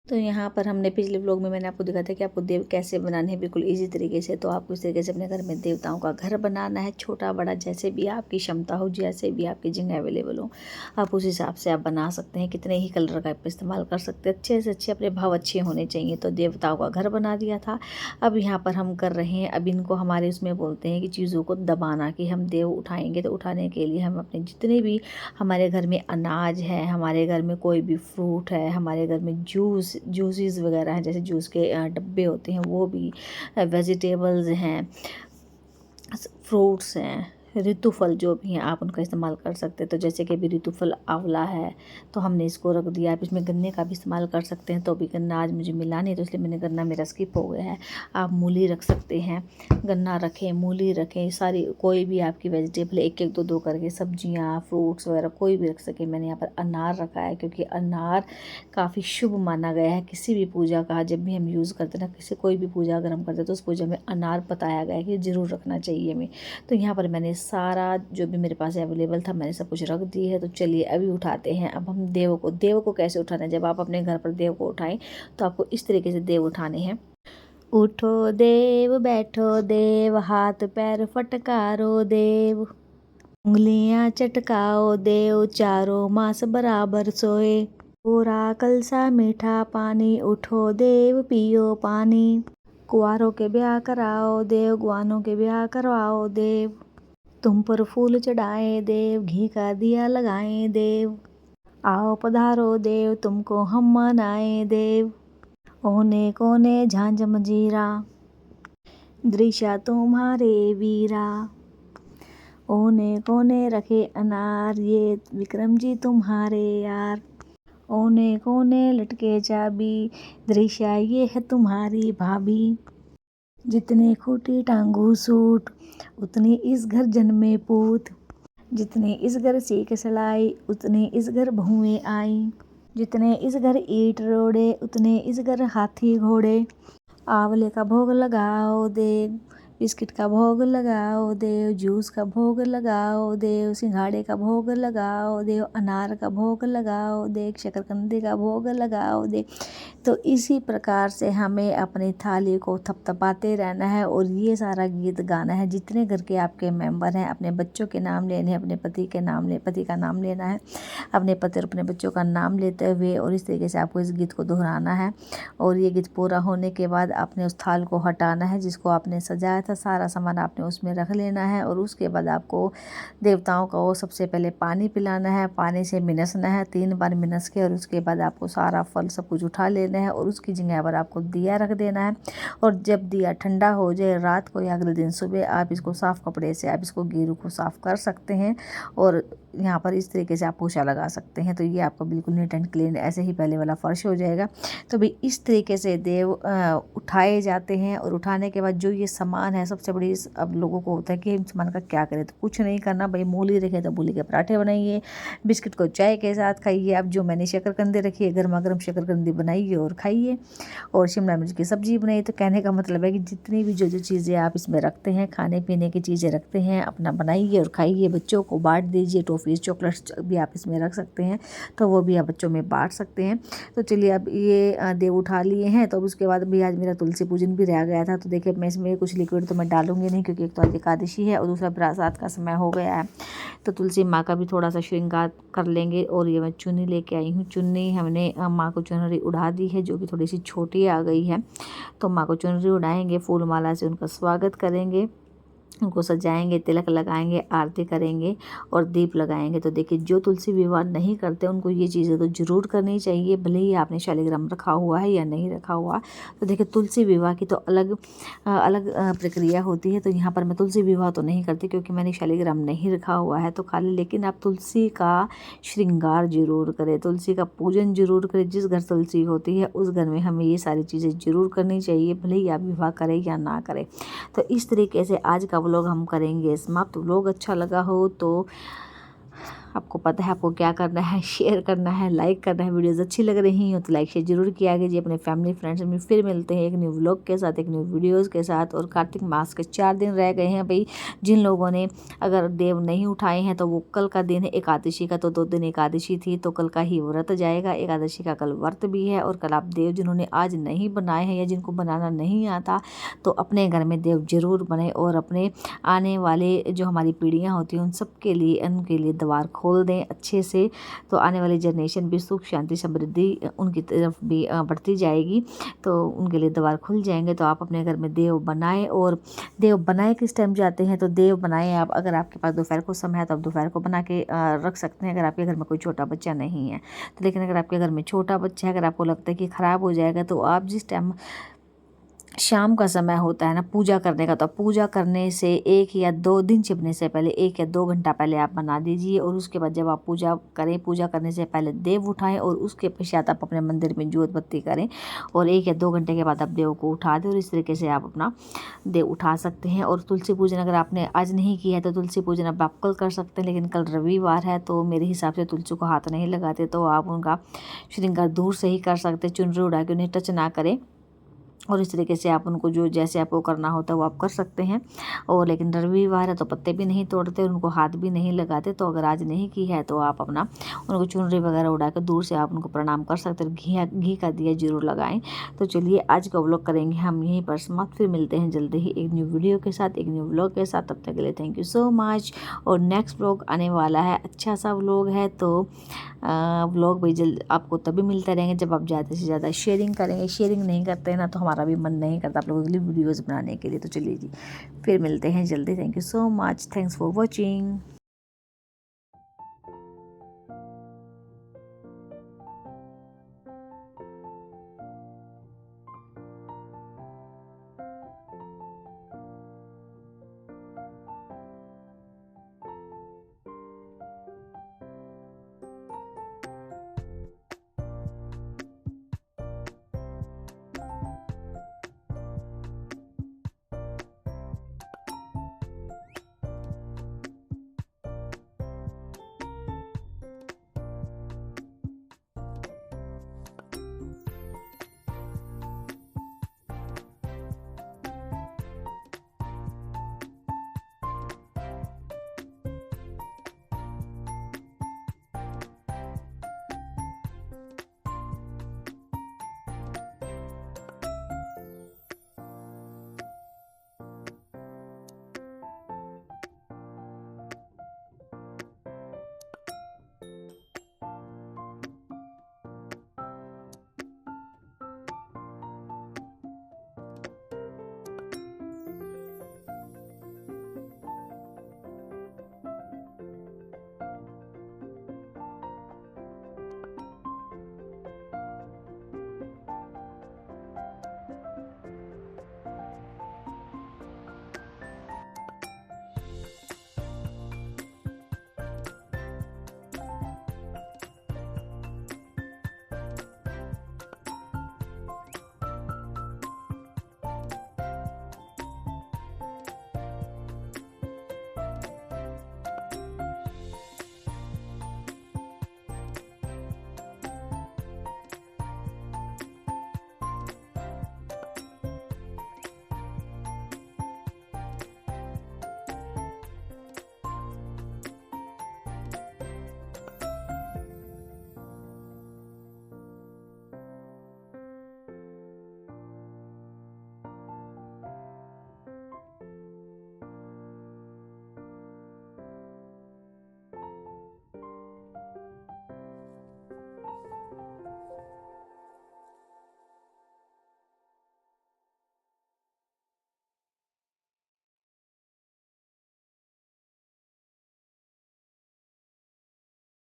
तो यहाँ पर हमने पिछले व्लॉग में मैंने आपको दिखाया था कि आपको देव कैसे बनाने हैं बिल्कुल इजी तरीके से। तो आपको इस तरीके से अपने घर में देवताओं का घर बनाना है, छोटा बड़ा जैसे भी आपकी क्षमता हो, जैसे भी आपकी जगह अवेलेबल हो, आप उस हिसाब से आप बना सकते हैं। कितने ही कलर का आप इस्तेमाल कर सकते हैं, अच्छे से अच्छे अपने भाव अच्छे होने चाहिए। तो देवताओं का घर बना दिया था। अब यहाँ पर हम कर रहे हैं, अब इनको हमारे उसमें बोलते हैं कि चीज़ों को दबाना, कि हम देव उठाएंगे। तो उठाने के लिए हम अपने जितने भी हमारे घर में अनाज है, हमारे घर में कोई भी फ्रूट है, हमारे घर में जूसेस वगैरह हैं, जैसे जूस के डब्बे होते हैं वो भी, वेजिटेबल्स हैं, फ्रूट्स हैं, ऋतु फल जो भी हैं आप उनका इस्तेमाल कर सकते हैं। तो जैसे कि अभी ऋतु फल आंवला है तो हमने इसको रख दिया। आप इसमें गन्ने का भी इस्तेमाल कर सकते हैं, तो अभी गन्ना आज मुझे मिला नहीं तो इसलिए मैंने गन्ना मेरा स्किप हो गया है। आप मूली रख सकते हैं, गन्ना रखें, मूली रखें, सारी कोई भी आपकी वेजिटेबल एक एक दो दो करके, सब्जियाँ फ्रूट्स वगैरह कोई भी रख सके। मैंने यहाँ पर अनार रखा है क्योंकि अनार काफ़ी शुभ माना गया है। किसी भी पूजा का जब भी हम यूज़ करते हैं ना, किसी कोई भी पूजा अगर हम करते हैं तो उस पूजा में अनार बताया गया है कि ज़रूर रखना चाहिए हमें। तो यहाँ पर मैंने सारा जो भी मेरे पास अवेलेबल था मैंने सब कुछ रख दी है। तो चलिए अभी उठाते हैं। अब हम देव को कैसे उठाना है, जब आप अपने घर पर देव को उठाएं तो आपको इस तरीके से देव उठाने हैं। उठो देव, बैठो देव, हाथ पैर फटकारो देव, उंगलियां चटकाओ देव, चारों मास बराबर सोए, पूरा कलसा मीठा पानी, उठो देव पियो पानी, कुंवारों के ब्याह कराओ देव, गुआनों के ब्याह करवाओ देव, तुम पर फूल चढ़ाए देव, घी का दिया लगाए देव, आओ पधारो देव, तुमको हम मनाए देव, ओने कोने झांझ मंजीरा, दृश्या तुम्हारे वीरा, ओने कोने रखे अनार, ये विक्रम जी तुम्हारे यार, ओने कोने लटके चाबी, दृश्या ये है तुम्हारी भाभी, जितने खूटी टांगू सूट, उतनी इस घर जन्मे पूत, जितने इस घर सीख सलाई, उतने इस घर बहुएं आई, जितने इस घर ईंट रोड़े, उतने इस घर हाथी घोड़े, आंवले का भोग लगाओ देव, बिस्किट का भोग लगाओ देव, जूस का भोग लगाओ देव, सिंघाड़े का भोग लगाओ देव, अनार का भोग लगाओ देव, शकरकंदी का भोग लगाओ देव। तो इसी प्रकार से हमें अपनी थाली को थपथपाते रहना है और ये सारा गीत गाना है। जितने घर के आपके मेंबर हैं अपने बच्चों के नाम लेने हैं, अपने पति का नाम लेना है, अपने पति और अपने बच्चों का नाम लेते हुए, और इस तरीके से आपको इस गीत को दोहराना है। और ये गीत पूरा होने के बाद आपने उस थाल को हटाना है जिसको आपने सजाया था, सारा सामान आपने उसमें रख लेना है। और उसके बाद आपको देवताओं को सबसे पहले पानी पिलाना है, पानी से मिनसना है 3 बार मिनस के, और उसके बाद आपको सारा फल सब कुछ उठा लेना है और उसकी जगह पर आपको दिया रख देना है। और जब दिया ठंडा हो जाए रात को या अगले दिन सुबह, आप इसको साफ़ कपड़े से आप इसको गेरू को साफ़ कर सकते हैं और यहाँ पर इस तरीके से आप पोछा लगा सकते हैं। तो ये आपका बिल्कुल नीट एंड क्लीन ऐसे ही पहले वाला फर्श हो जाएगा। तो भाई इस तरीके से देव उठाए जाते हैं। और उठाने के बाद जो ये सामान है, सबसे बड़ी अब लोगों को होता है कि सामान का क्या करें, तो कुछ नहीं करना भाई। मूली रखे तो मूली के पराठे बनाइए, बिस्किट को चाय के साथ खाइए। अब जो मैंने शकरकंदी रखी है, गर्मा गर्म शकरकंदी बनाइए और खाइए, और शिमला मिर्च की सब्जी बनाइए। तो कहने का मतलब है कि जितनी भी जो चीज़ें आप इसमें रखते हैं, खाने पीने की चीज़ें रखते हैं, अपना बनाइए और खाइए, बच्चों को बांट दीजिए। टॉफ़ीज़ चॉकलेट्स भी आप इसमें रख सकते हैं, तो वो भी आप बच्चों में बांट सकते हैं। तो चलिए अब ये देव उठा लिए हैं। तो अब उसके बाद भी आज मेरा तुलसी पूजन भी रह गया था। तो देखिए मैं इसमें कुछ लिक्विड तो मैं डालूंगी नहीं, क्योंकि एक तो आज एकादशी है और दूसरा बरसात का समय हो गया है। तो तुलसी माँ का भी थोड़ा सा श्रृंगार कर लेंगे। और ये मैं चुन्नी लेके आई हूँ। चुन्नी हमने माँ को चुनरी उड़ा दी है, जो कि थोड़ी सी छोटी आ गई है। तो माँ को चुनरी उड़ाएंगे, फूल माला से उनका स्वागत करेंगे, उनको सजाएंगे, तिलक लगाएंगे, आरती करेंगे और दीप लगाएंगे। तो देखिए जो तुलसी विवाह नहीं करते उनको ये चीज़ें तो ज़रूर करनी चाहिए, भले ही आपने शालिग्राम रखा हुआ है या नहीं रखा हुआ। तो देखिए तुलसी विवाह की तो अलग प्रक्रिया होती है। तो यहाँ पर मैं तुलसी विवाह तो नहीं करती क्योंकि मैंने शालिग्राम नहीं रखा हुआ है तो खाली। लेकिन आप तुलसी का श्रृंगार जरूर करें, तुलसी का पूजन जरूर करें। जिस घर तुलसी होती है उस घर में हमें ये सारी चीज़ें जरूर करनी चाहिए, भले ही आप विवाह करें या ना करें। तो इस तरीके से आज का व्लॉग हम करेंगे समाप्त। व्लॉग अच्छा लगा हो तो आपको पता है आपको क्या करना है, शेयर करना है, लाइक करना है। वीडियोज़ अच्छी लग रही हो तो लाइक शेयर जरूर किया कीजिए अपने फैमिली फ्रेंड्स में। फिर मिलते हैं एक न्यू व्लॉग के साथ, एक न्यू वीडियोज़ के साथ। और कार्तिक मास के 4 दिन रह गए हैं भाई। जिन लोगों ने अगर देव नहीं उठाए हैं तो वो कल का दिन है एकादशी का, तो 2 दिन एकादशी थी तो कल का ही व्रत जाएगा। एकादशी का कल व्रत भी है। और कल आप देव जिन्होंने आज नहीं बनाए हैं या जिनको बनाना नहीं आता तो अपने घर में देव जरूर बनाए और अपने आने वाले जो हमारी पीढ़ियां होती हैं उन सब के लिए उनके लिए द्वार खोल दें अच्छे से। तो आने वाली जनरेशन भी सुख शांति समृद्धि उनकी तरफ भी बढ़ती जाएगी, तो उनके लिए द्वार खुल जाएंगे। तो आप अपने घर में देव बनाएं। और देव बनाए किस टाइम जाते हैं तो देव बनाएं आप, अगर आपके पास दोपहर को समय है तो आप दोपहर को बना के रख सकते हैं अगर आपके घर में कोई छोटा बच्चा नहीं है तो। लेकिन अगर आपके घर में छोटा बच्चा है, अगर आपको लगता है कि ख़राब हो जाएगा तो आप जिस टाइम शाम का समय होता है ना पूजा करने का, तो पूजा करने से 1 या 2 दिन छिपने से पहले 1 या 2 घंटा पहले आप बना दीजिए। और उसके बाद जब आप पूजा करें, पूजा करने से पहले देव उठाएं और उसके पश्चात आप अपने मंदिर में जोत बत्ती करें और 1 या 2 घंटे के बाद आप देव को उठा दें। और इस तरीके से आप अपना देव उठा सकते हैं। और तुलसी पूजन अगर आपने आज नहीं किया है तो तुलसी पूजन अब आप कल कर सकते हैं, लेकिन कल रविवार है तो मेरे हिसाब से तुलसी को हाथ नहीं लगाते, तो आप उनका श्रृंगार दूर से ही कर सकते हैं, चुनरी उड़ा के उन्हें टच ना करें। और इस तरीके से आप उनको जो जैसे आपको करना होता है वो आप कर सकते हैं। और लेकिन रविवार है तो पत्ते भी नहीं तोड़ते, उनको हाथ भी नहीं लगाते। तो अगर आज नहीं की है तो आप अपना उनको चुनरी वगैरह उड़ा कर दूर से आप उनको प्रणाम कर सकते हैं। घी का दिया जरूर लगाएं। तो चलिए आज का व्लॉग करेंगे हम यहीं पर समाप्त। फिर मिलते हैं जल्दी ही एक न्यू वीडियो के साथ, एक न्यू व्लॉग के साथ। तब तक के लिए थैंक यू सो मच। और नेक्स्ट व्लॉग आने वाला है, अच्छा सा व्लॉग है, तो व्लॉग भी जल्द आपको तभी मिलते रहेंगे जब आप ज़्यादा से ज़्यादा शेयरिंग करेंगे। शेयरिंग नहीं करते हैं ना तो हमारा भी मन नहीं करता आप लोगों के लिए वीडियोज़ बनाने के लिए। तो चलिए जी फिर मिलते हैं जल्दी। Thank you so much, thanks for watching.